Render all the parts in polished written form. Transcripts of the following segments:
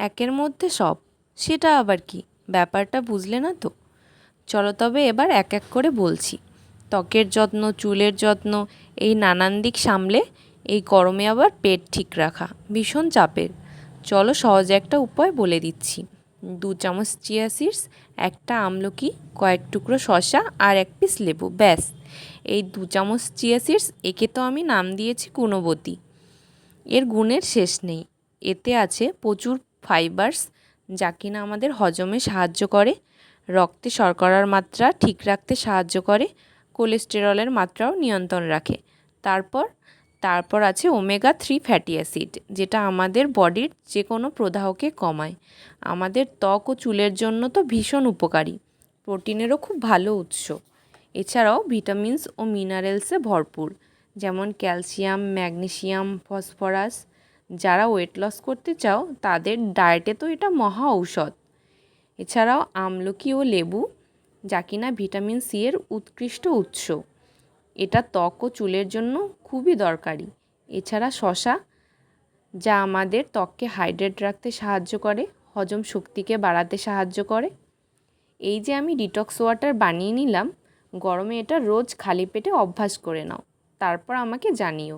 একের মধ্যে সব, সেটা আবার কি? ব্যাপারটা বুঝলে না তো? চলো তবে এবার এক এক করে বলছি। ত্বকের যত্ন, চুলের যত্ন, এই নানান দিক সামলে এই গরমে আবার পেট ঠিক রাখা ভীষণ চাপের। চলো সহজ একটা উপায় বলে দিচ্ছি। 2 চামচ চিয়া সিডস, একটা আমলকি, কয়েক টুকরো শসা আর 1 পিস লেবু, ব্যাস। এই 2 চামচ চিয়া সিডস, একে তো আমি নাম দিয়েছি গুণবতী। এর গুণের শেষ নেই। এতে আছে প্রচুর ফাইবার্স, যা কিনা আমাদের হজমে সাহায্য করে, রক্তে শর্করার মাত্রা ঠিক রাখতে সাহায্য করে, কোলেস্টেরলের মাত্রাও নিয়ন্ত্রণ রাখে। তারপর আছে ওমেগা 3 ফ্যাটি অ্যাসিড, যেটা আমাদের বডির যে কোনো প্রদাহকে কমায়। আমাদের ত্বক ও চুলের জন্য তো ভীষণ উপকারী। প্রোটিনেরও খুব ভালো উৎস। এছাড়াও ভিটামিনস ও মিনারেলসে ভরপুর, যেমন ক্যালসিয়াম, ম্যাগনেসিয়াম, ফসফরাস। যারা ওয়েট লস করতে চাও তাদের ডায়েটে তো এটা মহা ঔষধ। এছাড়াও আমলকি ও লেবু, যা কিনা ভিটামিন সি এর উৎকৃষ্ট উৎস, এটা ত্বক ও চুলের জন্য খুবই দরকারি। এছাড়া শসা, যা আমাদের ত্বককে হাইড্রেট রাখতে সাহায্য করে, হজম শক্তিকে বাড়াতে সাহায্য করে। এই যে আমি ডিটক্স ওয়াটার বানিয়ে নিলাম, গরমে এটা রোজ খালি পেটে অভ্যাস করে নাও, তারপর আমাকে জানিও।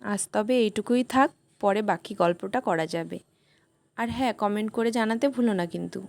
আজ তবে এইটুকুই থাক, পরে বাকি গল্পটা করা যাবে। আর হ্যাঁ, কমেন্ট করে জানাতে ভুলো না কিন্তু।